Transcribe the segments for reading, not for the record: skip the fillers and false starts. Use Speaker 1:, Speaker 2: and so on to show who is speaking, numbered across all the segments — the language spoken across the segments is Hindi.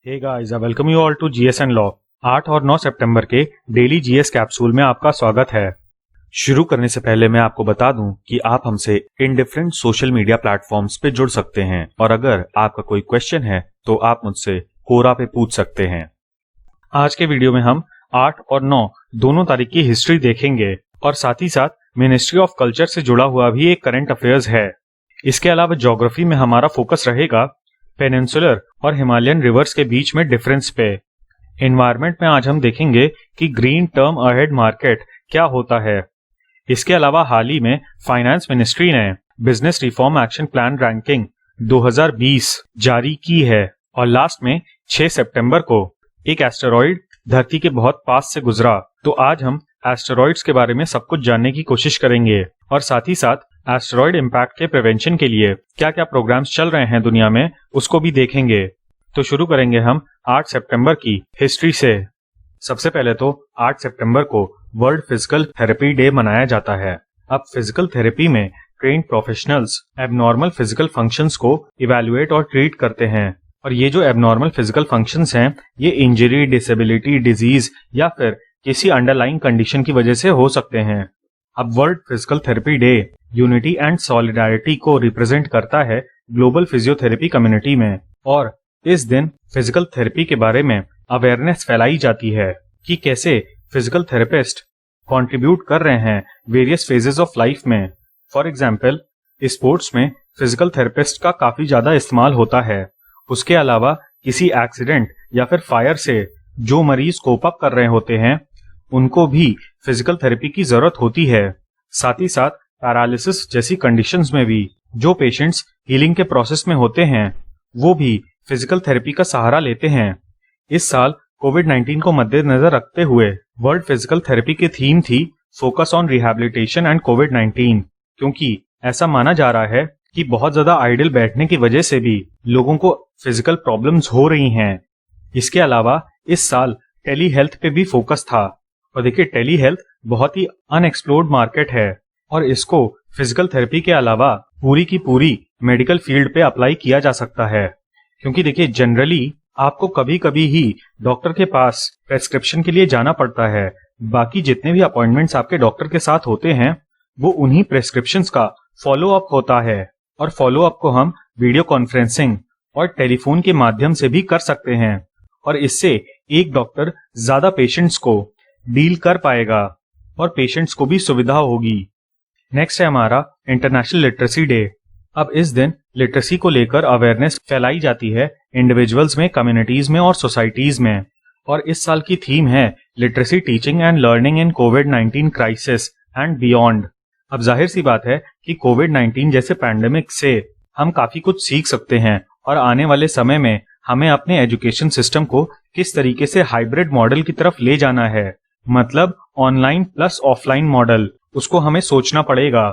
Speaker 1: Hey guys, I welcome you all to GS and law. 8 और 9 सितंबर के डेली जीएस कैप्सूल में आपका स्वागत है। शुरू करने से पहले मैं आपको बता दूं कि आप हमसे in different social media platforms पे जुड़ सकते हैं और अगर आपका कोई क्वेश्चन है तो आप मुझसे कोरा पे पूछ सकते हैं। आज के वीडियो में हम 8 और 9 दोनों तारीख की हिस्ट्री देखेंगे और साथ ही साथ मिनिस्ट्री ऑफ कल्चर से जुड़ा हुआ भी एक करंट अफेयर्स है। इसके अलावा ज्योग्राफी में हमारा फोकस रहेगा पेनिनसुलर और हिमालयन रिवर्स के बीच में डिफरेंस पे। एनवायरनमेंट में आज हम देखेंगे कि ग्रीन टर्म अहेड मार्केट क्या होता है। इसके अलावा हाल ही में फाइनेंस मिनिस्ट्री ने business reform action plan ranking 2020 जारी की है और लास्ट में 6 सितंबर को एक एस्टेरॉइड धरती के बहुत पास से गुजरा। तो आज हम एस्टेरॉइड्स के बारे में सब कुछ जानने की कोशिश करेंगे और साथ ही साथ एस्टेरॉइड इम्पैक्ट के प्रिवेंशन के लिए क्या क्या प्रोग्राम्स चल रहे हैं दुनिया में उसको भी देखेंगे। तो शुरू करेंगे हम 8 सितंबर की हिस्ट्री से। सबसे पहले तो 8 सितंबर को वर्ल्ड फिजिकल थेरेपी डे मनाया जाता है। अब फिजिकल थेरेपी में trained professionals abnormal physical functions को इवैल्यूएट और ट्रीट करते हैं और ये जो एबनॉर्मल फिजिकल फंक्शंस हैं ये इंजरी, डिसेबिलिटी, डिजीज या फिर किसी अंडरलाइंग कंडीशन की वजह से हो सकते हैं। अब world physical therapy day unity and solidarity को रिप्रेजेंट करता है ग्लोबल फिजियोथेरेपी कम्युनिटी में और इस दिन फिजिकल थेरेपी के बारे में अवेयरनेस फैलाई जाती है कि कैसे फिजिकल थेरेपिस्ट कंट्रीब्यूट कर रहे हैं वेरियस फेजेस ऑफ लाइफ में। फॉर एग्जांपल स्पोर्ट्स में फिजिकल थेरेपिस्ट का काफी ज्यादा इस्तेमाल होता है। उसके अलावा किसी एक्सीडेंट या फिर फायर से जो मरीज कोप अप कर रहे होते हैं उनको भी फिजिकल थेरेपी की जरूरत होती है। साथ ही साथ पैरालिसिस जैसी कंडीशंस में भी जो पेशेंट्स हीलिंग के प्रोसेस में होते हैं वो भी फिजिकल थेरेपी का सहारा लेते हैं। इस साल कोविड-19 को मद्देनजर रखते हुए वर्ल्ड फिजिकल थेरेपी की थीम थी फोकस ऑन रिहैबिलिटेशन एंड कोविड-19, क्योंकि ऐसा माना जा रहा है कि बहुत ज्यादा आइडल बैठने की वजह से भी लोगों को फिजिकल प्रॉब्लम्स हो रही हैं। इसके अलावा इस साल टेली हेल्थ पे भी फोकस था और देखिए टेली हेल्थ बहुत ही अनएक्सप्लोर्ड मार्केट है और इसको फिजिकल थेरेपी के अलावा पूरी की पूरी मेडिकल फील्ड पे अप्लाई किया जा सकता है। क्योंकि देखिए जनरली आपको कभी कभी ही डॉक्टर के पास प्रेस्क्रिप्शन के लिए जाना पड़ता है। बाकी जितने भी अपॉइंटमेंट्स आपके डॉक्टर के साथ होते हैं वो उन्हीं प्रेस्क्रिप्शंस का फॉलो अप होता है और फॉलो अप को हम वीडियो कॉन्फ्रेंसिंग और टेलीफोन के माध्यम से भी कर सकते हैं और इससे एक डॉक्टर ज्यादा पेशेंट्स को डील कर पाएगा और पेशेंट्स को भी सुविधा होगी। नेक्स्ट है हमारा इंटरनेशनल लिटरेसी डे। अब इस दिन लिटरेसी को लेकर अवेयरनेस फैलाई जाती है इंडिविजुअल्स में, कम्युनिटीज में और सोसाइटीज में और इस साल की थीम है literacy teaching and learning in covid crisis and beyond. अब जाहिर सी बात है कि कोविड-19 जैसे पैंडेमिक से हम काफी कुछ सीख सकते हैं और आने वाले समय में हमें अपने एजुकेशन सिस्टम को किस तरीके से हाइब्रिड मॉडल की तरफ ले जाना है, मतलब ऑनलाइन प्लस ऑफलाइन मॉडल, उसको हमें सोचना पड़ेगा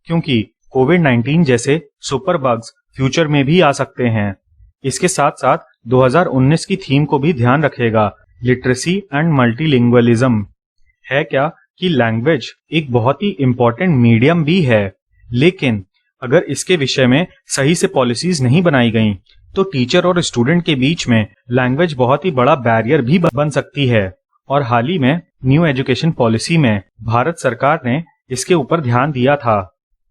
Speaker 1: क्योंकि कोविड-19 जैसे सुपर बग्स फ्यूचर में भी आ सकते हैं। इसके साथ साथ 2019 की थीम को भी ध्यान रखेगा, लिटरेसी एंड मल्टीलिंगुअलिज्म। है क्या कि लैंग्वेज एक बहुत ही इंपॉर्टेंट मीडियम भी है, लेकिन अगर इसके विषय में सही से पॉलिसीज नहीं बनाई गई तो टीचर और स्टूडेंट के बीच में लैंग्वेज बहुत ही बड़ा बैरियर भी बन सकती है और हाल ही में न्यू एजुकेशन पॉलिसी में भारत सरकार ने इसके ऊपर ध्यान दिया था।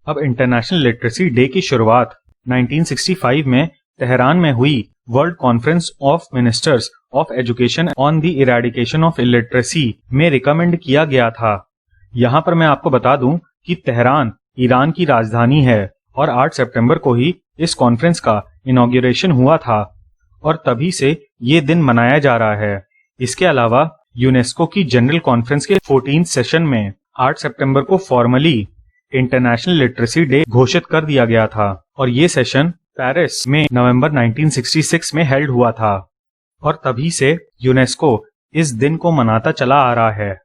Speaker 1: अब इंटरनेशनल लिटरेसी डे की शुरुआत 1965 में तेहरान में हुई world conference of ministers of education on the eradication of illiteracy में रिकमेंड किया गया था। यहाँ पर मैं आपको बता दूं कि तेहरान ईरान की राजधानी है और 8 सितंबर को ही इस कॉन्फ्रेंस का इनॉग्रेशन हुआ था और तभी से ये दिन मनाया जा रहा है। इसके अलावा यूनेस्को की जनरल कॉन्फ्रेंस के 14th सेशन में 8 सितंबर को फॉर्मली इंटरनेशनल लिटरेसी डे घोषित कर दिया गया था और ये सेशन पेरिस में नवंबर 1966 में हेल्ड हुआ था और तभी से यूनेस्को इस दिन को मनाता चला आ रहा है।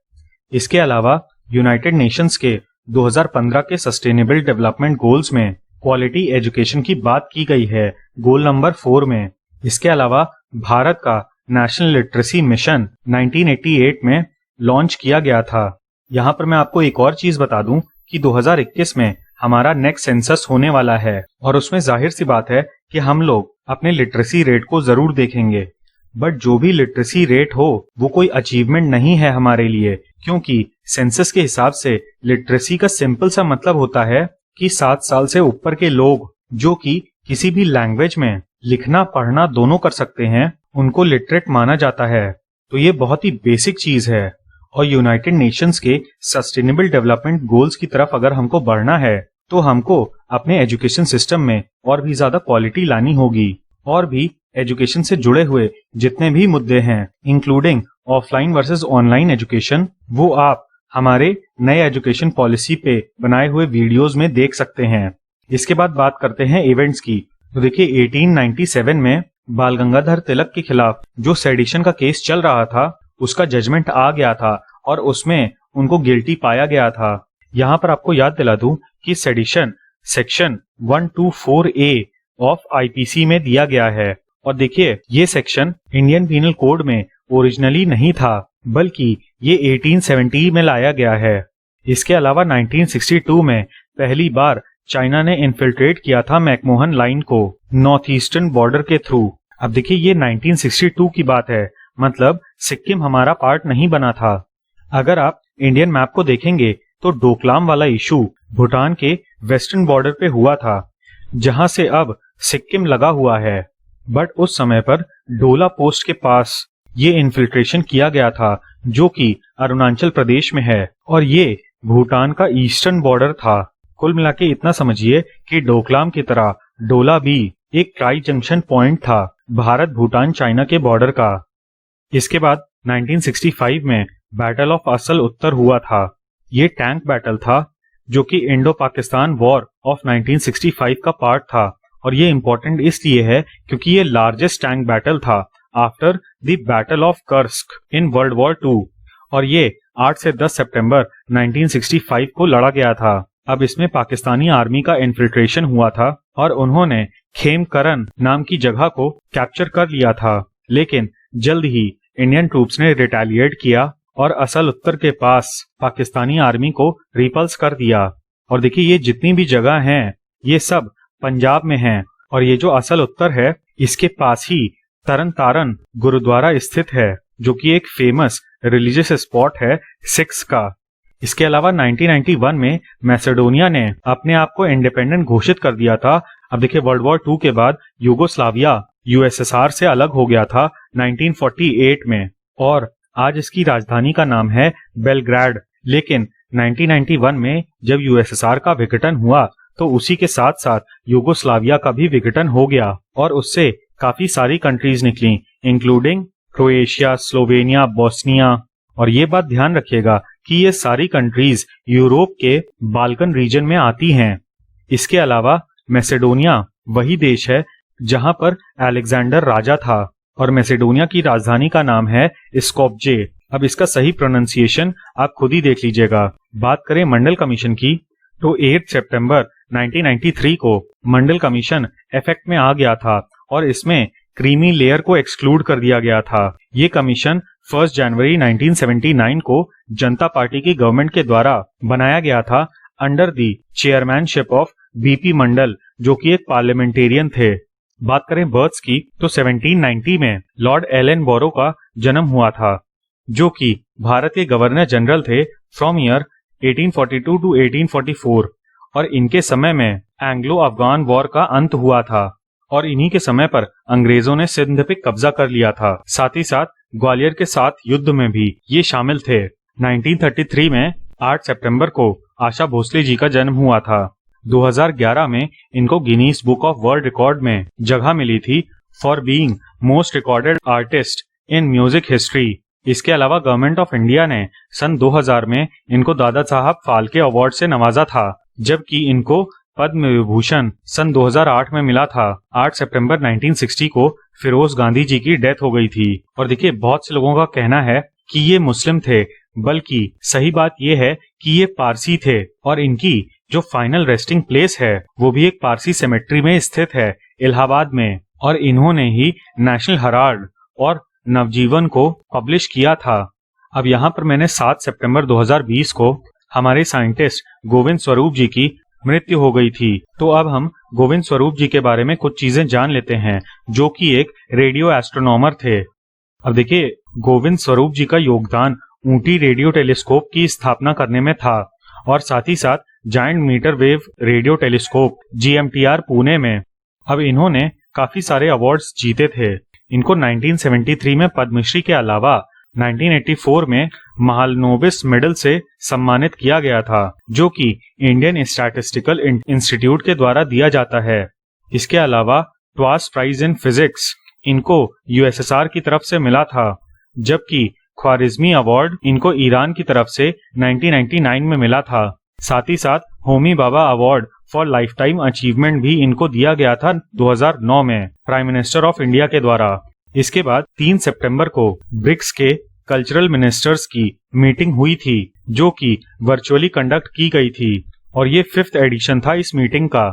Speaker 1: इसके अलावा यूनाइटेड नेशंस के 2015 के सस्टेनेबल डेवलपमेंट गोल्स में क्वालिटी एजुकेशन की बात की गई है गोल नंबर 4 में। इसके अलावा भारत का नेशनल लिटरेसी मिशन 1988 में लॉन्च किया गया था। यहाँ पर मैं आपको एक और चीज बता दूं कि 2021 में हमारा नेक्स्ट सेंसस होने वाला है और उसमें जाहिर सी बात है कि हम लोग अपने लिटरेसी रेट को जरूर देखेंगे। बट जो भी लिटरेसी रेट हो वो कोई अचीवमेंट नहीं है हमारे लिए, क्योंकि सेंसस के हिसाब से लिटरेसी का सिंपल सा मतलब होता है कि 7 साल से ऊपर के लोग जो कि किसी भी लैंग्वेज में लिखना पढ़ना दोनों कर सकते हैं, उनको लिटरेट माना जाता है। तो ये बहुत ही बेसिक चीज है। और यूनाइटेड नेशंस के सस्टेनेबल डेवलपमेंट गोल्स की तरफ अगर हमको बढ़ना है तो हमको अपने एजुकेशन सिस्टम में और भी ज्यादा क्वालिटी लानी होगी। और भी एजुकेशन से जुड़े हुए जितने भी मुद्दे हैं, including offline versus online education, वो आप हमारे नए एजुकेशन पॉलिसी पे बनाए हुए वीडियोस में देख सकते हैं। इसके बाद बात करते हैं इवेंट्स की। तो देखिए 1897 में बाल गंगाधर तिलक के खिलाफ जो सेडिशन का केस चल रहा था उसका जजमेंट आ गया था और उसमें उनको गिल्टी पाया गया था। यहाँ पर आपको याद दिला दूं कि sedition section 124A of IPC में दिया गया है। और देखिए ये सेक्शन इंडियन पीनल कोड में ओरिजिनली नहीं था, बल्कि ये 1870 में लाया गया है। इसके अलावा 1962 में पहली बार चाइना ने इन्फिल्ट्रेट किया था मैकमोहन लाइन को नॉर्थ ईस्टर्न बॉर्डर के थ्रू। अब देखिए ये 1962 की बात है, मतलब सिक्किम हमारा पार्ट नहीं बना था। अगर आप इंडियन मैप को देखेंगे तो डोकलाम वाला इशू भूटान के वेस्टर्न बॉर्डर पे हुआ था, जहां से अब सिक्किम लगा हुआ है। बट उस समय पर डोला पोस्ट के पास ये इन्फिल्ट्रेशन किया गया था, जो कि अरुणाचल प्रदेश में है, और ये भूटान का ईस्टर्न बॉर्डर था। कुल मिला के इतना समझिए कि डोकलाम की तरह डोला भी एक ट्राई जंक्शन पॉइंट था भारत भूटान चाइना के बॉर्डर का। इसके बाद 1965 में बैटल ऑफ असल उत्तर हुआ था। ये टैंक बैटल था जो कि इंडो पाकिस्तान वॉर ऑफ 1965 का पार्ट था, और ये इम्पोर्टेंट इसलिए है क्योंकि ये लार्जेस्ट टैंक बैटल था after the battle of Kursk in world war 2, और ये 8 से 10 सितंबर 1965 को लड़ा गया था। अब इसमें पाकिस्तानी आर्मी का इन्फिल्ट्रेशन हुआ था और उन्होंने खेमकरन नाम की जगह को कैप्चर कर लिया था, लेकिन जल्द ही इंडियन ट्रूप्स ने रिटेलिएट किया और असल उत्तर के पास पाकिस्तानी आर्मी को रिपल्स कर दिया। और देखिए ये जितनी भी जगह हैं ये सब पंजाब में हैं, और ये जो असल उत्तर है इसके पास ही तरन तारन गुरुद्वारा स्थित है, जो कि एक फेमस रिलीजियस स्पॉट है सिख्स का। इसके अलावा 1991 में मैसेडोनिया ने अपने आप को इंडिपेंडेंट घोषित कर दिया था। अब देखिए वर्ल्ड वॉर 2 के बाद यूगोस्लाविया यूएसएसआर से अलग हो गया था 1948 में, और आज इसकी राजधानी का नाम है बेलग्राड। लेकिन 1991 में जब यूएसएसआर का विघटन हुआ तो उसी के साथ साथ यूगोस्लाविया का भी विघटन हो गया, और उससे काफी सारी कंट्रीज निकली, इंक्लूडिंग क्रोएशिया, स्लोवेनिया, बोस्निया। और ये बात ध्यान रखिएगा कि ये सारी कंट्रीज यूरोप के बाल्कन रीजन में आती हैं। इसके अलावा मैसेडोनिया वही देश है जहां पर अलेक्जेंडर राजा था, और मैसेडोनिया की राजधानी का नाम है स्कोप्जे। अब इसका सही प्रोनाउंसिएशन आप खुद ही देख लीजिएगा। बात करें मंडल कमीशन की, तो 8 सितंबर 1993 को मंडल कमीशन इफेक्ट में आ गया था, और इसमें क्रीमी लेयर को एक्सक्लूड कर दिया गया था। ये कमीशन 1 जनवरी 1979 को जनता पार्टी की गवर्नमेंट के द्वारा बनाया गया था under the chairmanship of BP Mandal, जो कि एक पार्लियामेंटेरियन थे। बात करें बर्थ्स की, तो 1790 में लॉर्ड एलन बोरो का जन्म हुआ था, जो कि भारत के गवर्नर जनरल थे फ्रॉम ईयर 1842 टू 1844, और इनके समय में एंग्लो अफगान वॉर का अंत हुआ था, और इन्हीं के समय पर अंग्रेजों ने सिंध पे कब्जा कर लिया था। साथ ही साथ ग्वालियर के साथ युद्ध में भी ये शामिल थे। 1933 में 8 सितंबर को आशा भोसले जी का जन्म हुआ था। 2011 में इनको Guinness book of world record में जगह मिली थी for being most recorded artist in music history. इसके अलावा गवर्नमेंट ऑफ इंडिया ने सन 2000 में इनको दादा साहब फाल्के अवार्ड से नवाजा था, जबकि इनको पद्म विभूषण सन 2008 में मिला था। 8 सितंबर 1960 को फिरोज गांधी जी की डेथ हो गई थी। और देखिए बहुत से लोगों का कहना है कि ये मुस्लिम थे, बल्कि सही बात ये है कि ये पारसी थे, और इनकी जो फाइनल रेस्टिंग प्लेस है वो भी एक पारसी सेमेट्री में स्थित है इलाहाबाद में, और इन्होंने ही नेशनल हेराल्ड और नवजीवन को पब्लिश किया था। अब यहाँ पर मैंने 7 सितंबर 2020 को हमारे साइंटिस्ट गोविंद स्वरूप जी की मृत्यु हो गई थी। तो अब हम गोविंद स्वरूप जी के बारे में कुछ चीजें जान लेते हैं, जो कि एक रेडियो एस्ट्रोनॉमर थे। अब देखिए, गोविंद स्वरूप जी का योगदान ऊटी रेडियो टेलीस्कोप की स्थापना करने में था और साथ ही साथ giant metre wave radio telescope GMTR Pune में। अब इन्होंने काफी सारे अवार्ड्स जीते थे। इनको 1973 में पद्मश्री के अलावा 1984 में महालनोबिस मेडल से सम्मानित किया गया था, जो कि इंडियन स्टैटिस्टिकल इंस्टीट्यूट के द्वारा दिया जाता है। इसके अलावा ट्वास प्राइज इन फिजिक्स इनको USSR की तरफ से मिला था, जबकि ख्वारिज़मी अवार्ड इनको ईरान की तरफ से 1999 में मिला था। साथ ही साथ Homi Bhabha award for lifetime achievement भी इनको दिया गया था 2009 में प्राइम मिनिस्टर ऑफ इंडिया के द्वारा। इसके बाद 3 सितंबर को ब्रिक्स के कल्चरल मिनिस्टर्स की मीटिंग हुई थी, जो कि वर्चुअली कंडक्ट की गई थी और ये 5th एडिशन था इस मीटिंग का।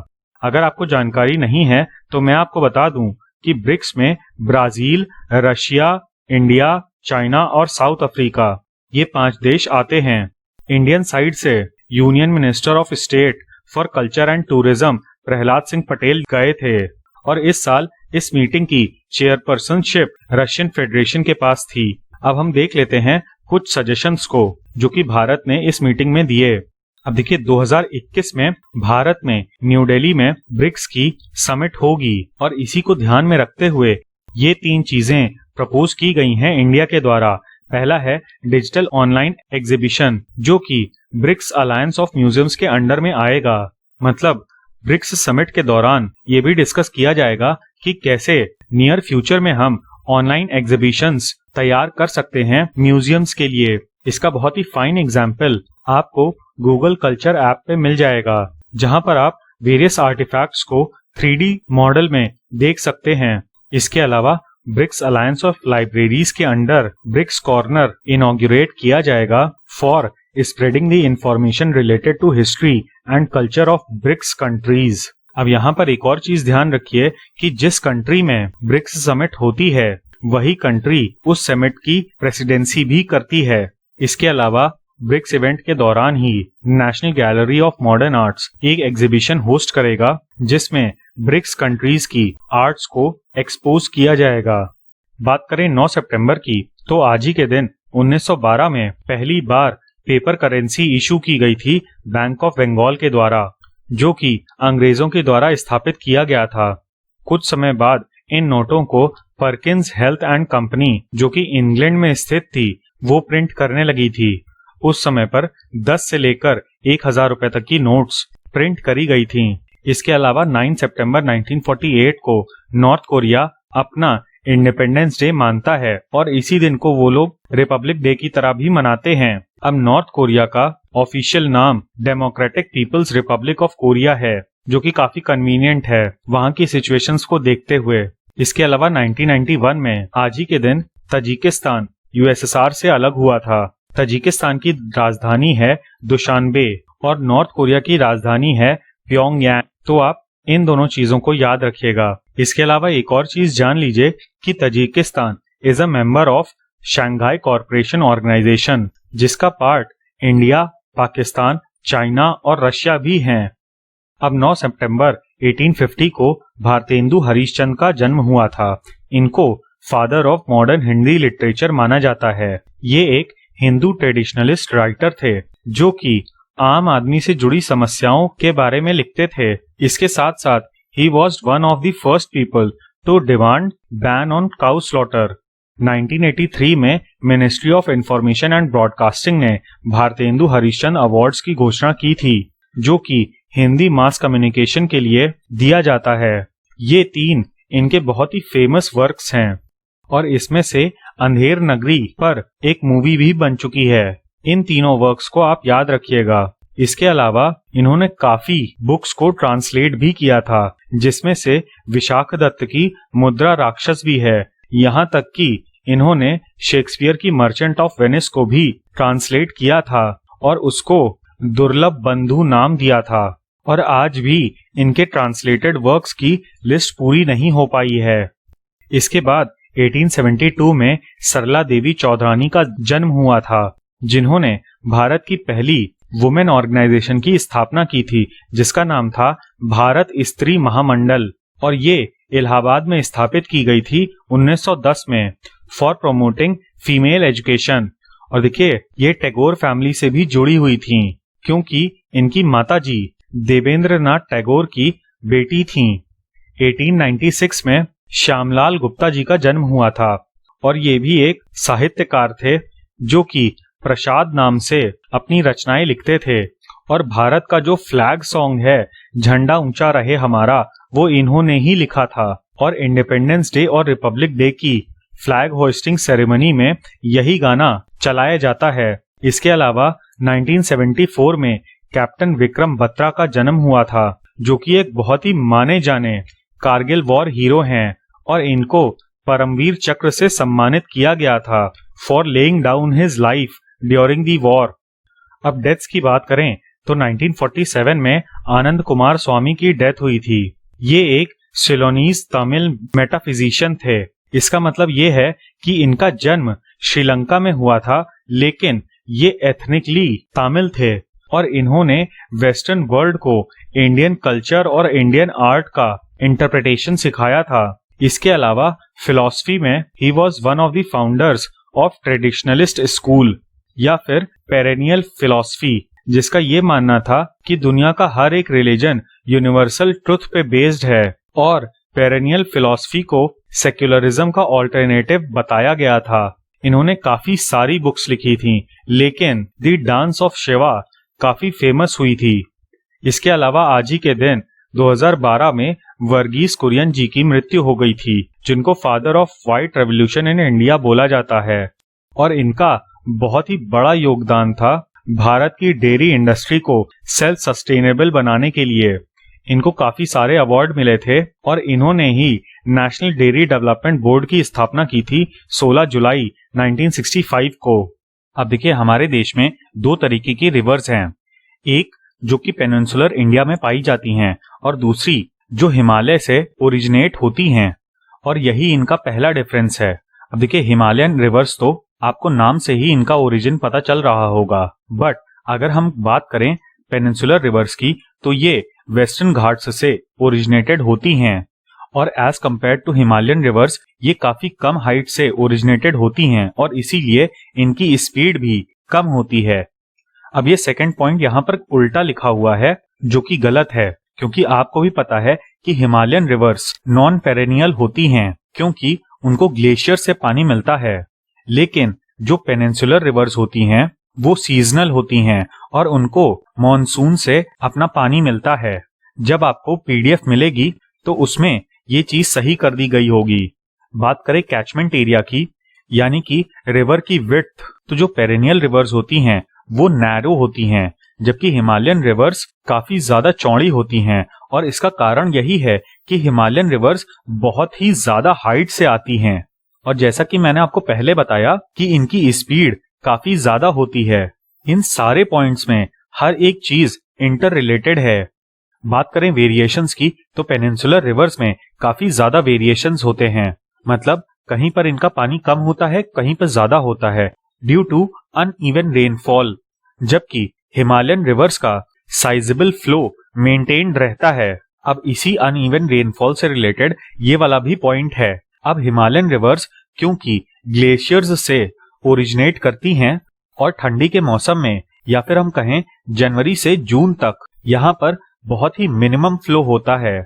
Speaker 1: अगर आपको जानकारी नहीं है तो मैं आपको बता दूं कि ब्रिक्स में ब्राजील, रशिया, इंडिया, चाइना और साउथ अफ्रीका ये 5 देश आते हैं। इंडियन साइड से union minister of state for culture and tourism Prahlad Singh Patel गए थे और इस साल इस मीटिंग की चेयरपर्सनशिप रशियन फेडरेशन के पास थी। अब हम देख लेते हैं कुछ सजेशंस को जो कि भारत ने इस मीटिंग में दिए। अब देखिए, 2021 में भारत में न्यू दिल्ली में ब्रिक्स की समिट होगी और इसी को ध्यान में रखते हुए ये 3 चीजें प्रपोज की गई हैं इंडिया के द्वारा। पहला है डिजिटल ऑनलाइन एग्जीबिशन, जो कि ब्रिक्स अलायंस ऑफ म्यूजियम्स के अंडर में आएगा। मतलब ब्रिक्स समिट के दौरान ये भी डिस्कस किया जाएगा कि कैसे नियर फ्यूचर में हम ऑनलाइन एग्जीबिशंस तैयार कर सकते हैं म्यूजियम्स के लिए। इसका बहुत ही फाइन एग्जाम्पल आपको गूगल कल्चर ऐप पे मिल जाएगा, जहां पर आप वेरियस आर्टिफैक्ट्स को 3D मॉडल में देख सकते हैं। इसके अलावा ब्रिक्स अलायंस ऑफ लाइब्रेरीज के अंडर ब्रिक्स कॉर्नर इनॉग्रेट किया जाएगा for spreading the information related to history and culture of BRICS countries. अब यहाँ पर एक और चीज ध्यान रखिए कि जिस कंट्री में ब्रिक्स समिट होती है वही कंट्री उस समिट की प्रेसिडेंसी भी करती है। इसके अलावा ब्रिक्स इवेंट के दौरान ही national gallery of modern arts एक एग्जीबिशन होस्ट करेगा, जिसमें ब्रिक्स कंट्रीज की आर्ट्स को एक्सपोज किया जाएगा। बात करें 9 सितंबर की, तो आज ही के दिन 1912 में पहली बार पेपर करेंसी इशू की गई थी बैंक ऑफ बंगाल के द्वारा, जो कि अंग्रेजों के द्वारा स्थापित किया गया था। कुछ समय बाद इन नोटों को परकिंस हेल्थ एंड कंपनी, जो कि इंग्लैंड में स्थित थी, वो प्रिंट करने लगी थी। उस समय पर 10 से लेकर 1000 रुपए तक की नोट्स प्रिंट करी गई थीं। इसके अलावा 9 सितंबर 1948 को नॉर्थ कोरिया अपना इंडिपेंडेंस डे मानता है और इसी दिन को वो लोग रिपब्लिक डे की तरह भी मनाते हैं। अब नॉर्थ कोरिया का ऑफिशियल नाम Democratic People's Republic of Korea है, जो कि काफी कन्वीनियंट है वहां की सिचुएशंस को देखते हुए। इसके अलावा 1991 में आज ही के दिन तजिकिस्तान USSR से अलग हुआ था। तजिकिस्तान की राजधानी है दुशानबे और नॉर्थ कोरिया की राजधानी है प्योंगयांग। तो आप इन दोनों चीजों को याद रखिएगा। इसके अलावा एक और चीज जान लीजिए कि Tajikistan is a member of Shanghai corporation organisation, जिसका पार्ट इंडिया, पाकिस्तान, चाइना और रशिया भी हैं। अब 9 सितंबर 1850 को भारतेंदु हरिश्चंद्र का जन्म हुआ था। इनको father of modern Hindi literature माना जाता है। ये एक हिंदू ट्रेडिशनलिस्ट राइटर थे, जो कि आम आदमी से जुड़ी समस्याओं के बारे में लिखते थे। इसके साथ साथ ही was one of the first people to demand ban on cow slaughter. 1983 में Ministry of Information and Broadcasting ने भारतेंदु हरिश्चंद्र अवार्ड्स की घोषणा की थी, जो कि हिंदी मास कम्युनिकेशन के लिए दिया जाता है। ये 3 इनके बहुत ही फेमस वर्क्स हैं और इसमें से अंधेर नगरी पर एक मूवी भी बन चुकी है। इन तीनों वर्क्स को आप याद रखिएगा। इसके अलावा इन्होंने काफी बुक्स को ट्रांसलेट भी किया था, जिसमें से विशाख दत्त की मुद्रा राक्षस भी है। यहाँ तक कि इन्होंने शेक्सपियर की मर्चेंट ऑफ वेनिस को भी ट्रांसलेट किया था और उसको दुर्लभ बंधु नाम दिया था। और आज भी इनके ट्रांसलेटेड वर्क्स की लिस्ट पूरी नहीं हो पाई है। इसके बाद 1872 में सरला देवी चौधरानी का जन्म हुआ था, जिन्होंने भारत की पहली वुमेन ऑर्गेनाइजेशन की स्थापना की थी, जिसका नाम था भारत स्त्री महामंडल, और ये इलाहाबाद में स्थापित की गई थी 1910 में फॉर प्रमोटिंग फीमेल एजुकेशन। और देखिए ये टैगोर फैमिली से भी जुड़ी हुई थी क्योंकि इनकी माताजी देवेंद्रनाथ टैगोर की बेटी थी। 1896 में श्यामलाल गुप्ता जी का जन्म हुआ था और ये भी एक साहित्यकार थे जो कि प्रसाद नाम से अपनी रचनाएं लिखते थे। और भारत का जो फ्लैग सॉन्ग है झंडा ऊंचा रहे हमारा, वो इन्होंने ही लिखा था। और इंडिपेंडेंस डे और रिपब्लिक डे की फ्लैग होइस्टिंग सेरेमनी में यही गाना चलाया जाता है। इसके अलावा 1974 में कैप्टन विक्रम बत्रा का जन्म हुआ था जो कि एक बहुत ही माने जाने कारगिल वॉर हीरो हैं और इनको परमवीर चक्र से सम्मानित किया गया था for laying down his life during the war. अब डेथ्स की बात करें तो 1947 में आनंद कुमार स्वामी की डेथ हुई थी। ये एक सिलोनीज तमिल मेटाफिजिशियन थे। इसका मतलब ये है कि इनका जन्म श्रीलंका में हुआ था लेकिन ये एथनिकली तमिल थे और इन्होंने वेस्टर्न वर्ल्ड को इंडियन कल्चर और इंडियन आर्ट का इंटरप्रिटेशन सिखाया था। इसके अलावा फिलॉसफी में ही was one of the founders of traditionalist school या फिर पेरेनियल फिलॉसफी, जिसका ये मानना था कि दुनिया का हर एक रिलीजन यूनिवर्सल ट्रुथ पे बेस्ड है। और पेरेनियल फिलॉसफी को सेक्युलरिज्म का ऑल्टरनेटिव बताया गया था। इन्होंने काफी सारी बुक्स लिखी थी लेकिन द डांस ऑफ शिवा काफी फेमस हुई थी। इसके अलावा आज ही के दिन 2012 में वर्गीस कुरियन जी की मृत्यु हो गई थी जिनको father of white revolution in India बोला जाता है। और इनका बहुत ही बड़ा योगदान था भारत की डेयरी इंडस्ट्री को सेल्फ सस्टेनेबल बनाने के लिए। इनको काफी सारे अवार्ड मिले थे और इन्होंने ही नेशनल डेयरी डेवलपमेंट बोर्ड की स्थापना की थी 16 जुलाई 1965 को। अब देखिए हमारे देश में दो तरीके की रिवर्स हैं, एक जो कि पेनिनसुलर इंडिया में पाई जाती हैं और दूसरी जो हिमालय से ओरिजिनेट होती हैं और यही इनका पहला डिफरेंस है। अब देखिए हिमालयन रिवर्स तो आपको नाम से ही इनका ओरिजिन पता चल रहा होगा, बट अगर हम बात करें पेनिनसुलर रिवर्स की तो ये वेस्टर्न घाट्स से ओरिजिनेटेड होती हैं और as compare to Himalayan rivers ये काफी कम हाइट से ओरिजिनेटेड होती हैं और इसीलिए इनकी स्पीड भी कम होती है। अब ये सेकंड पॉइंट यहाँ पर उल्टा लिखा हुआ है जो कि गलत है क्योंकि आपको भी पता है कि हिमालयन रिवर्स नॉन पेरेनियल होती हैं क्योंकि उनको ग्लेशियर से पानी मिलता है, लेकिन जो पेनिनसुलर रिवर्स होती हैं वो सीजनल होती हैं और उनको मॉनसून से अपना पानी मिलता है। जब आपको पीडीएफ मिलेगी तो उसमें ये चीज सही कर दी गई होगी। बात करें कैचमेंट एरिया की यानी कि रिवर की विड्थ, तो जो पेरेनियल रिवर्स होती हैं वो नैरो होती हैं जबकि हिमालयन रिवर्स काफी ज्यादा चौड़ी होती हैं और इसका कारण यही है कि हिमालयन रिवर्स बहुत ही ज्यादा हाइट से आती हैं और जैसा कि मैंने आपको पहले बताया कि इनकी स्पीड काफी ज्यादा होती है। इन सारे पॉइंट्स में हर एक चीज इंटर रिलेटेड है। बात करें वेरिएशंस की तो पेनिनसुलर रिवर्स में काफी ज्यादा वेरिएशंस होते हैं, मतलब कहीं पर इनका पानी कम होता है कहीं पर ज्यादा होता है ड्यू टू अनइवन रेनफॉल, जबकि हिमालयन रिवर्स का साइजेबल फ्लो मेंटेन्ड रहता है। अब इसी अनइवन रेनफॉल से रिलेटेड ये वाला भी पॉइंट है। अब हिमालयन रिवर्स क्योंकि ग्लेशियर्स से ओरिजिनेट करती हैं और ठंडी के मौसम में या फिर हम कहें जनवरी से जून तक यहाँ पर बहुत ही मिनिमम फ्लो होता है,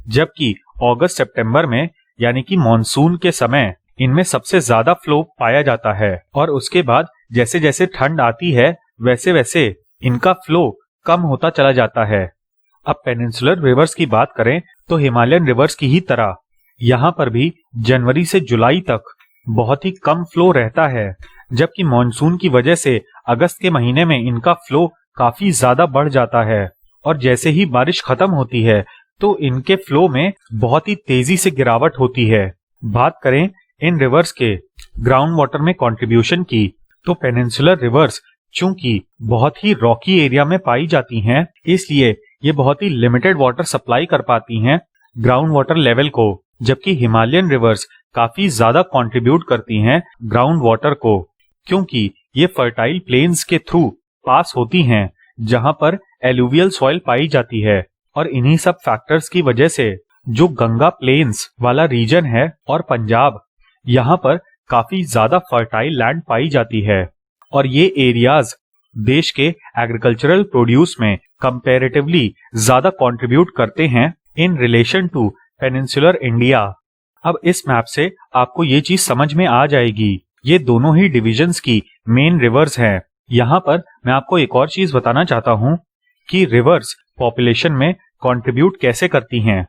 Speaker 1: जबकि अगस्त सितंबर में यानी कि मॉनसून के समय इनमें सबसे ज्यादा फ्लो पाया जाता है और उसके बाद जैसे जैसे ठंड आती है वैसे वैसे इनका फ्लो कम होता चला जाता है। अब पेनिनसुलर रिवर्स की बात करें तो हिमालयन रिवर्स की ही तरह यहाँ पर भी जनवरी से जुलाई तक बहुत ही कम फ्लो रहता है, जबकि मॉनसून की वजह से अगस्त के महीने में इनका फ्लो काफी ज्यादा बढ़ जाता है और जैसे ही बारिश खत्म होती है तो इनके फ्लो में बहुत ही तेजी से गिरावट होती है। बात करें इन रिवर्स के ग्राउंड वाटर में कंट्रीब्यूशन की तो पेनिनसुलर रिवर्स चूंकि बहुत ही रॉकी एरिया में पाई जाती हैं इसलिए ये बहुत ही लिमिटेड वाटर सप्लाई कर पाती हैं ग्राउंड वाटर लेवल को, जबकि हिमालयन रिवर्स काफी ज्यादा कंट्रीब्यूट करती हैं ग्राउंड वाटर को क्योंकि ये फर्टाइल प्लेन्स के थ्रू पास होती हैं जहां पर एलुवियल सॉइल पाई जाती है और इन्हीं सब फैक्टर्स की वजह से जो गंगा प्लेन्स वाला रीजन है और पंजाब यहाँ पर काफी ज्यादा फर्टाइल लैंड पाई जाती है और ये एरियाज देश के एग्रीकल्चरल प्रोड्यूस में कंपैरेटिवली ज्यादा कंट्रीब्यूट करते हैं in relation to peninsular India. अब इस मैप से आपको ये चीज समझ में आ जाएगी, ये दोनों ही डिविजन्स की मेन रिवर्स हैं। यहाँ पर मैं आपको एक और चीज बताना चाहता हूँ कि रिवर्स पॉपुलेशन में कंट्रीब्यूट कैसे करती हैं,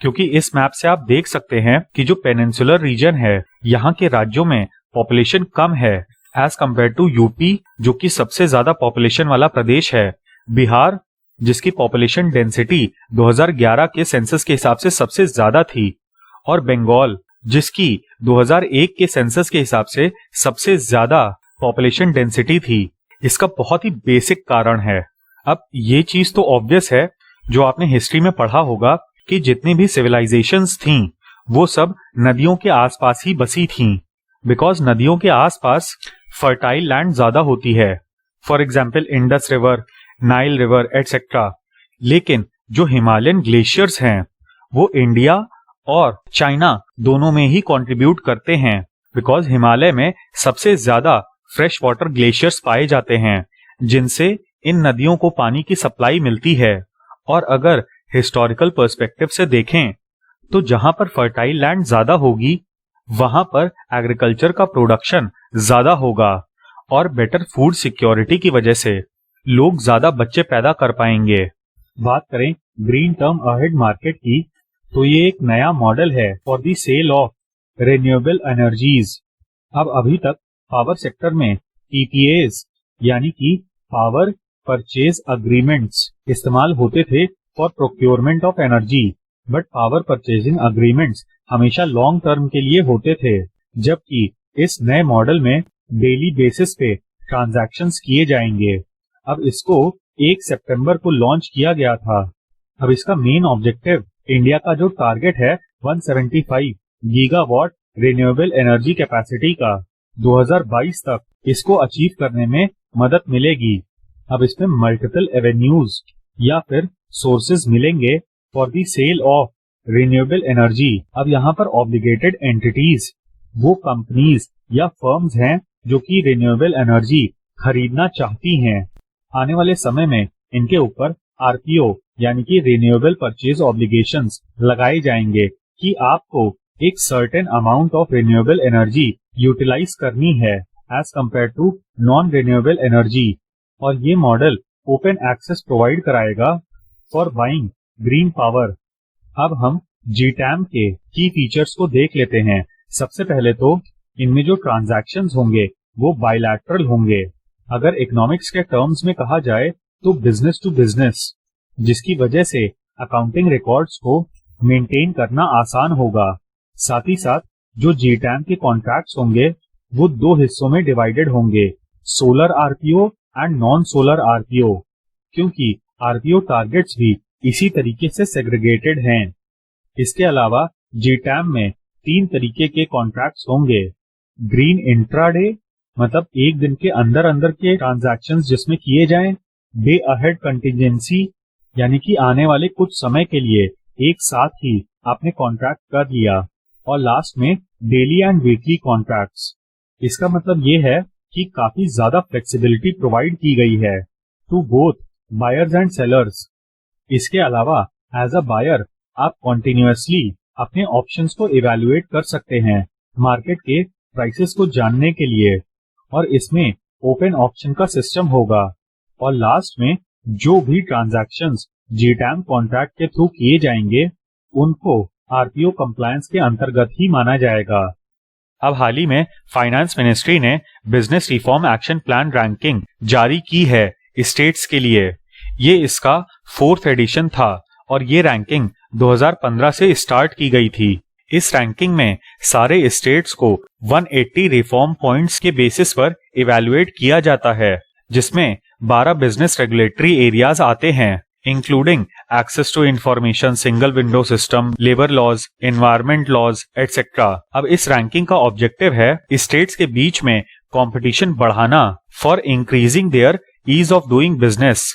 Speaker 1: क्योंकि इस मैप से आप देख सकते हैं कि जो पेनिनसुलर रीजन है यहाँ के राज्यों में पॉपुलेशन कम है एज कम्पेयर टू यूपी जो कि सबसे ज्यादा पॉपुलेशन वाला प्रदेश है, बिहार जिसकी पॉपुलेशन डेंसिटी 2011 के सेंसस के हिसाब से सबसे ज्यादा थी और बंगाल जिसकी 2001 के सेंसस के हिसाब से सबसे ज्यादा पॉपुलेशन डेंसिटी थी। इसका बहुत ही बेसिक कारण है। अब ये चीज तो ऑब्वियस है जो आपने हिस्ट्री में पढ़ा होगा कि जितनी भी सिविलाइजेशंस थीं वो सब नदियों के आसपास ही बसी थीं, बिकॉज नदियों के आसपास फर्टाइल लैंड ज्यादा होती है, for example Indus river, Nile river etcetera. लेकिन जो हिमालयन ग्लेशियर्स हैं वो इंडिया और चाइना दोनों में ही कंट्रीब्यूट करते हैं, बिकॉज हिमालय में सबसे ज्यादा फ्रेश वाटर ग्लेशियर्स पाए जाते हैं जिनसे इन नदियों को पानी की सप्लाई मिलती है। और अगर हिस्टोरिकल पर्सपेक्टिव से देखें तो जहां पर फर्टाइल लैंड ज्यादा होगी वहां पर एग्रीकल्चर का प्रोडक्शन ज्यादा होगा और बेटर फूड सिक्योरिटी की वजह से लोग ज्यादा बच्चे पैदा कर पाएंगे। बात करें ग्रीन टर्म अहेड मार्केट की तो ये एक नया मॉडल है for the sale of renewable energies. अब अभी तक पावर सेक्टर में पीपीएस यानी कि पावर परचेज अग्रीमेंट्स इस्तेमाल होते थे for procurement of energy, but power purchasing agreements हमेशा लॉन्ग टर्म के लिए होते थे, जबकि इस नए मॉडल में डेली बेसिस पे ट्रांजैक्शंस किए जाएंगे। अब इसको 1 सितंबर को लॉन्च किया गया था। अब इसका मेन ऑब्जेक्टिव इंडिया का जो टारगेट है 175 गीगावाट रिन्यूएबल एनर्जी कैपेसिटी का 2022 तक, इसको अचीव करने में मदद मिलेगी। अब इसमें मल्टीपल एवेन्यूज या फिर सोर्सेज मिलेंगे for the sale of renewable energy. अब यहाँ पर ऑब्लिगेटेड एंटिटीज वो कंपनीज या फर्म्स हैं जो कि रिन्यूएबल एनर्जी खरीदना चाहती हैं। आने वाले समय में इनके ऊपर आरपीओ यानी कि रिन्यूएबल परचेज ऑब्लिगेशंस लगाए जाएंगे कि आपको एक certain amount of renewable energy utilise करनी है as compare to non renewable energy. और ये मॉडल ओपन एक्सेस प्रोवाइड कराएगा फॉर बाइंग ग्रीन पावर। अब हम जीटैम के की फीचर्स को देख लेते हैं। सबसे पहले तो इनमें जो ट्रांजैक्शंस होंगे वो बायलैटरल होंगे। अगर इकोनॉमिक्स के टर्म्स में कहा जाए तो बिजनेस टू बिजनेस, जिसकी वजह से अकाउंटिंग रिकॉर्ड्स को मेंटेन करना आसान होगा। साथ ही साथ जो जीटैम के कॉन्ट्रैक्ट्स होंगे वो 2 हिस्सों में डिवाइडेड होंगे, solar RPO and non solar RPO, क्योंकि आरपीओ टारगेट्स भी इसी तरीके से सेग्रीगेटेड हैं। इसके अलावा जीटैम में 3 तरीके के कॉन्ट्रैक्ट्स होंगे। ग्रीन इंट्राडे मतलब एक दिन के अंदर अंदर के ट्रांजैक्शंस जिसमें किए जाएं, डे अहेड कंटिजेंसी यानी कि आने वाले कुछ समय के लिए एक साथ ही आपने कॉन्ट्रैक्ट कर लिया, और लास्ट में डेली एंड वीकली कॉन्ट्रैक्ट्स। इसका मतलब ये है कि काफी ज्यादा फ्लेक्सिबिलिटी प्रोवाइड की गई है to both buyers and sellers. इसके अलावा एज अ बायर आप कॉन्टिन्यूअसली अपने ऑप्शंस को इवैल्यूएट कर सकते हैं मार्केट के प्राइसेस को जानने के लिए, और इसमें ओपन ऑप्शन का सिस्टम होगा। और लास्ट में जो भी ट्रांजैक्शंस जीटैम कॉन्ट्रैक्ट के थ्रू किए जाएंगे उनको आरपीओ कंप्लायंस के अंतर्गत ही माना जाएगा। अब हाल ही में फाइनेंस मिनिस्ट्री ने business reform action plan ranking जारी की है स्टेट्स के लिए। ये इसका 4th एडिशन था और ये रैंकिंग 2015 से स्टार्ट की गई थी। इस रैंकिंग में सारे स्टेट्स को 180 रिफॉर्म पॉइंट्स के बेसिस पर इवैल्यूएट किया जाता है, जिसमें 12 बिजनेस रेगुलेटरी एरियाज आते हैं, including access to information, single window system, labour laws, environment laws etcetera. अब इस रैंकिंग का ऑब्जेक्टिव है स्टेट्स के बीच में कंपटीशन बढ़ाना for increasing their ease of doing business.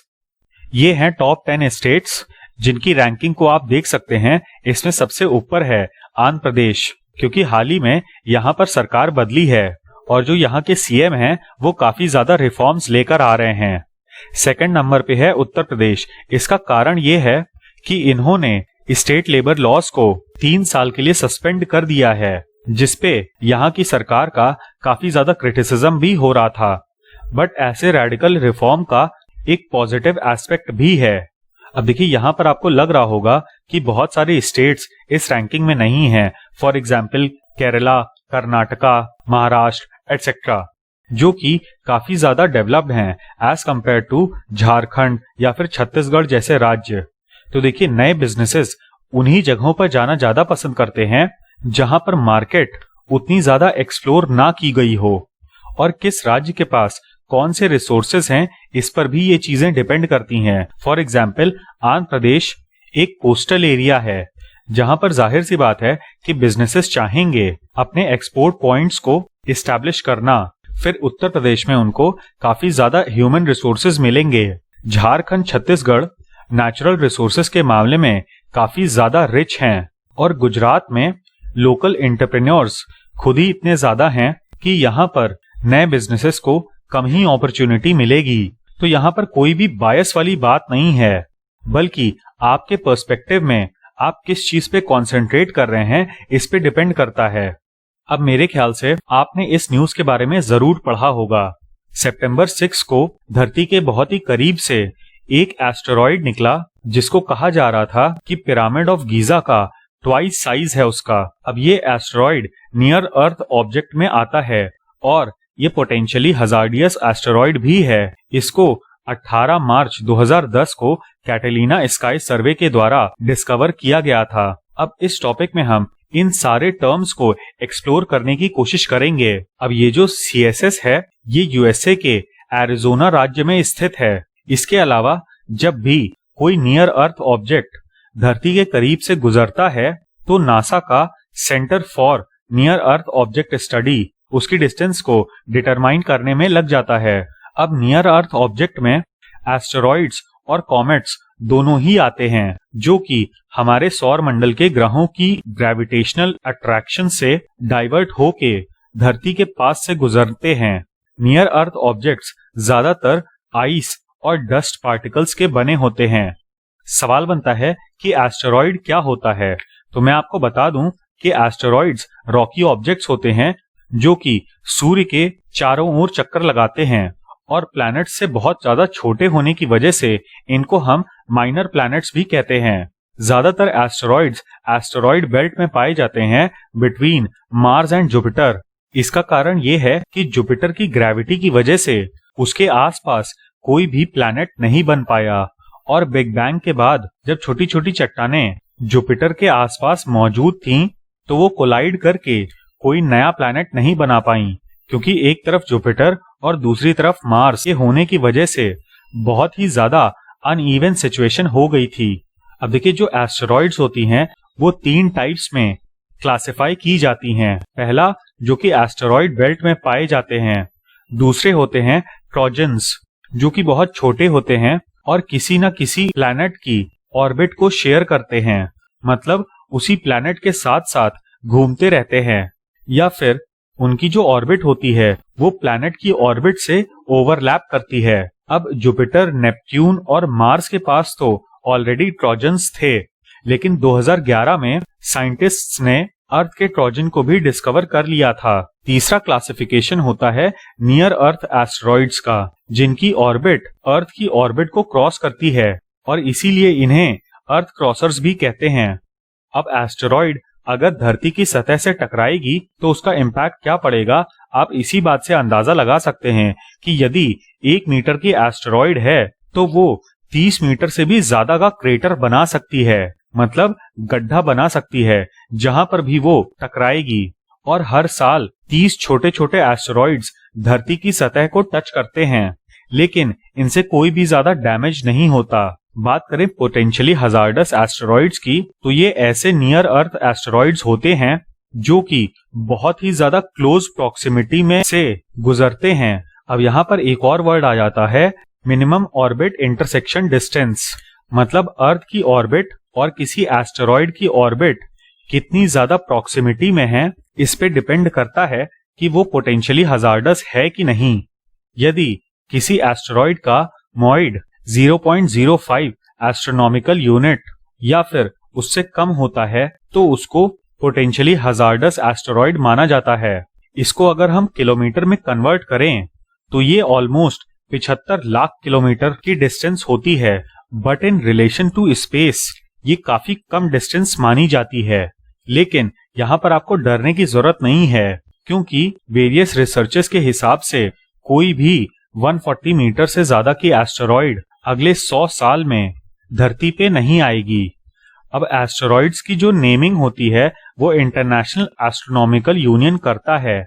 Speaker 1: ये हैं टॉप 10 स्टेट्स जिनकी रैंकिंग को आप देख सकते हैं। इसमें सबसे ऊपर है आंध्र प्रदेश, क्योंकि हाल ही में यहाँ पर सरकार बदली है और जो यहाँ के सीएम हैं वो काफी ज्यादा रिफॉर्म्स लेकर आ रहे हैं। सेकंड नंबर पे है उत्तर प्रदेश। इसका कारण ये है कि इन्होंने स्टेट लेबर लॉज को 3 साल के लिए सस्पेंड कर दिया है, जिसपे यहाँ की सरकार का काफी ज्यादा क्रिटिसिज्म भी हो रहा था। बट ऐसे रेडिकल रिफॉर्म का एक पॉजिटिव एस्पेक्ट भी है। अब देखिए यहाँ पर आपको लग रहा होगा कि बहुत सारे स्टेट्स इस रैंकिंग में नहीं हैं, for example Kerala, Karnataka, Maharashtra etcetera, जो कि काफी ज्यादा डेवलप्ड हैं एज कंपेयर टू झारखंड या फिर छत्तीसगढ़ जैसे राज्य। तो देखिए नए बिजनेसेस उन्हीं जगहों पर जाना ज्यादा पसंद करते हैं जहां पर मार्केट उतनी ज्यादा एक्सप्लोर ना की गई हो, और किस राज्य के पास कौन से रिसोर्सेस हैं इस पर भी ये चीजें डिपेंड करती हैं। फॉर एग्जाम्पल आंध्र प्रदेश एक कोस्टल एरिया है जहां पर जाहिर सी बात है कि बिजनेसेस चाहेंगे अपने एक्सपोर्ट पॉइंट्स को इस्टेब्लिश करना, फिर उत्तर प्रदेश में उनको काफी ज्यादा ह्यूमन रिसोर्सेज मिलेंगे। झारखंड, छत्तीसगढ़ नेचुरल रिसोर्सेज के मामले में काफी ज्यादा रिच हैं, और गुजरात में लोकल एंटरप्रेन्योर्स खुद ही इतने ज्यादा हैं कि यहाँ पर नए बिजनेसेस को कम ही अपॉर्चुनिटी मिलेगी। तो यहाँ पर कोई भी बायस वाली बात नहीं है, बल्कि आपके पर्सपेक्टिव में आप किस चीज पे कंसंट्रेट कर रहे हैं इस पे डिपेंड करता है। अब मेरे ख्याल से आपने इस न्यूज के बारे में जरूर पढ़ा होगा। सितंबर 6 को धरती के बहुत ही करीब से एक एस्टेरॉइड निकला जिसको कहा जा रहा था कि पिरामिड ऑफ गीजा का ट्वाइस साइज है उसका। अब ये एस्टेरॉइड नियर अर्थ ऑब्जेक्ट में आता है और ये पोटेंशियली हजार्डियस एस्टेरॉइड भी है। इसको 18 मार्च 2010 को कैटेलिना स्काई सर्वे के द्वारा डिस्कवर किया गया था। अब इस टॉपिक में हम इन सारे टर्म्स को एक्सप्लोर करने की कोशिश करेंगे। अब ये जो CSS है ये यूएसए के एरिजोना राज्य में स्थित है। इसके अलावा जब भी कोई नियर अर्थ ऑब्जेक्ट धरती के करीब से गुजरता है तो नासा का centre for near earth object study उसकी डिस्टेंस को डिटरमाइन करने में लग जाता है। अब नियर अर्थ ऑब्जेक्ट में एस्टेरॉइड्स और कॉमेट्स दोनों ही आते हैं, जो कि हमारे सौर मंडल के ग्रहों की ग्रेविटेशनल अट्रैक्शन से डाइवर्ट होके धरती के पास से गुजरते हैं। नियर अर्थ ऑब्जेक्ट्स ज्यादातर आइस और डस्ट पार्टिकल्स के बने होते हैं। सवाल बनता है कि एस्टेरॉइड क्या होता है। तो मैं आपको बता दूं कि एस्टेरॉइड्स रॉकी ऑब्जेक्ट्स होते हैं जो कि सूर्य के चारों ओर चक्कर लगाते हैं, और प्लैनेट्स से बहुत ज्यादा छोटे होने की वजह से इनको हम माइनर प्लैनेट्स भी कहते हैं। ज्यादातर एस्टेरॉइड्स एस्टेरॉइड बेल्ट में पाए जाते हैं बिटवीन मार्स एंड जुपिटर। इसका कारण ये है कि जुपिटर की ग्रेविटी की वजह से उसके आसपास कोई भी प्लैनेट नहीं बन पाया, और बिग बैंग के बाद जब छोटी छोटी चट्टानें जुपिटर के आसपास मौजूद थीं तो वो कोलाइड करके कोई नया प्लैनेट नहीं बना पाई, क्योंकि एक तरफ जुपिटर और दूसरी तरफ मार्स के होने की वजह से बहुत ही ज्यादा अनइवन सिचुएशन हो गई थी। अब देखिए जो एस्टेरॉइड्स होती हैं वो 3 टाइप्स में क्लासिफाई की जाती हैं। पहला जो कि एस्टेरॉइड बेल्ट में पाए जाते हैं, दूसरे होते हैं ट्रोजन्स जो कि बहुत छोटे होते हैं और किसी न किसी प्लैनेट की ऑर्बिट को शेयर करते हैं, मतलब उसी प्लैनेट के साथ साथ घूमते रहते हैं, या फिर उनकी जो ऑर्बिट होती है वो प्लैनेट की ऑर्बिट से ओवरलैप करती है। अब जुपिटर, नेपट्यून और मार्स के पास तो ऑलरेडी ट्रोजन्स थे, लेकिन 2011 में साइंटिस्ट्स ने अर्थ के ट्रोजन को भी डिस्कवर कर लिया था। तीसरा क्लासिफिकेशन होता है नियर अर्थ एस्टेरॉइड्स का, जिनकी ऑर्बिट अर्थ की ऑर्बिट को क्रॉस करती है, और इसीलिए इन्हें अर्थ क्रॉसर्स भी कहते हैं। अब एस्टेरॉइड अगर धरती की सतह से टकराएगी तो उसका इम्पैक्ट क्या पड़ेगा, आप इसी बात से अंदाजा लगा सकते हैं कि यदि 1 मीटर की एस्टेरॉइड है तो वो 30 मीटर से भी ज्यादा का क्रेटर बना सकती है, मतलब गड्ढा बना सकती है जहां पर भी वो टकराएगी। और हर साल 30 छोटे छोटे एस्टेरॉइड्स धरती की सतह को टच करते हैं, लेकिन इनसे कोई भी ज्यादा डैमेज नहीं होता। बात करें पोटेंशियली हजार्डस एस्टेरॉइड्स की, तो ये ऐसे नियर अर्थ एस्टेरॉइड्स होते हैं जो कि बहुत ही ज्यादा क्लोज प्रॉक्सिमिटी में से गुजरते हैं। अब यहाँ पर एक और वर्ड आ जाता है मिनिमम ऑर्बिट इंटरसेक्शन डिस्टेंस, मतलब अर्थ की ऑर्बिट और किसी एस्टेरॉइड की ऑर्बिट कितनी ज्यादा प्रॉक्सिमिटी में है इस पे डिपेंड करता है कि वो पोटेंशियली हजार्डस है कि नहीं। यदि किसी एस्टेरॉइड का मॉइड 0.05 एस्ट्रोनॉमिकल यूनिट या फिर उससे कम होता है तो उसको पोटेंशियली हजार्डस एस्टेरॉइड माना जाता है। इसको अगर हम किलोमीटर में कन्वर्ट करें तो ये ऑलमोस्ट 75 लाख किलोमीटर की डिस्टेंस होती है, but in relation to space ये काफी कम डिस्टेंस मानी जाती है। लेकिन यहाँ पर आपको डरने की जरूरत नहीं है, क्योंकि वेरियस रिसर्चर्स के हिसाब से कोई भी 140 मीटर से ज्यादा की एस्टेरॉइड अगले 100 साल में धरती पे नहीं आएगी। अब एस्टेरॉइड्स की जो नेमिंग होती है वो इंटरनेशनल एस्ट्रोनॉमिकल यूनियन करता है।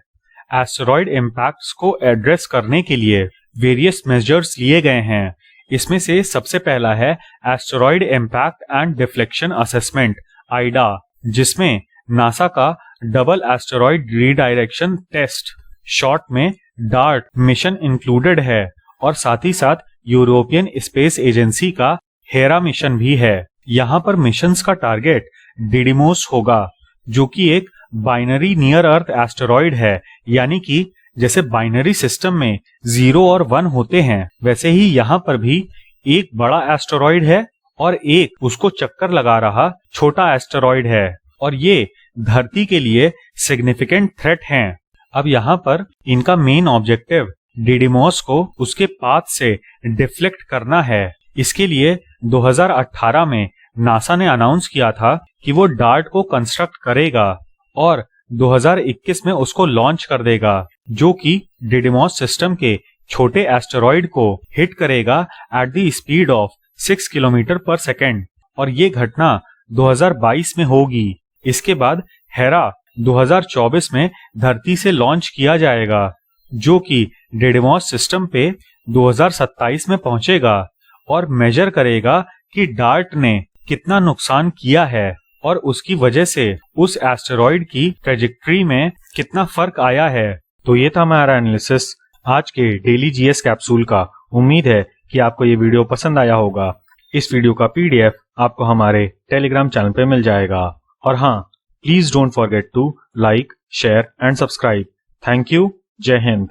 Speaker 1: एस्टेरॉइड इम्पैक्ट्स को एड्रेस करने के लिए वेरियस मेजर्स लिए गए हैं। इसमें से सबसे पहला है asteroid impact and deflection assessment AIDA, जिसमें नासा का double asteroid redirection test short में डार्ट मिशन इंक्लूडेड है, और साथ ही साथ यूरोपियन स्पेस एजेंसी का हेरा मिशन भी है। यहाँ पर मिशंस का टारगेट डिडिमोस होगा, जो कि एक बाइनरी नियर अर्थ एस्टेरॉइड है। यानी कि जैसे बाइनरी सिस्टम में 0 और 1 होते हैं, वैसे ही यहाँ पर भी एक बड़ा एस्टेरॉइड है और एक उसको चक्कर लगा रहा छोटा एस्टेरॉइड है, और ये धरती के लिए सिग्निफिकेंट थ्रेट हैं। अब यहाँ पर इनका मेन ऑब्जेक्टिव डिडिमोस को उसके पाथ से डिफ्लेक्ट करना है। इसके लिए 2018 में नासा ने अनाउंस किया था कि वो डार्ट को कंस्ट्रक्ट करेगा और 2021 में उसको लॉन्च कर देगा, जो कि डिडिमोस सिस्टम के छोटे एस्टेरॉइड को हिट करेगा at the speed of 6 kilometre पर सेकेंड, और ये घटना 2022 में होगी। इसके बाद हेरा 2024 में धरती से लॉन्च किया जाएगा, जो कि डिडिमोस सिस्टम पे 2027 में पहुंचेगा और मेजर करेगा कि डार्ट ने कितना नुकसान किया है और उसकी वजह से उस एस्टेरॉइड की ट्रेजेक्ट्री में कितना फर्क आया है। तो ये था हमारा एनालिसिस आज के डेली जीएस कैप्सूल का। उम्मीद है कि आपको ये वीडियो पसंद आया होगा। इस वीडियो का पीडीएफ आपको हमारे टेलीग्राम चैनल पे मिल जाएगा। और हाँ, please don't forget to like, share and subscribe. Thank you. जय हिंद।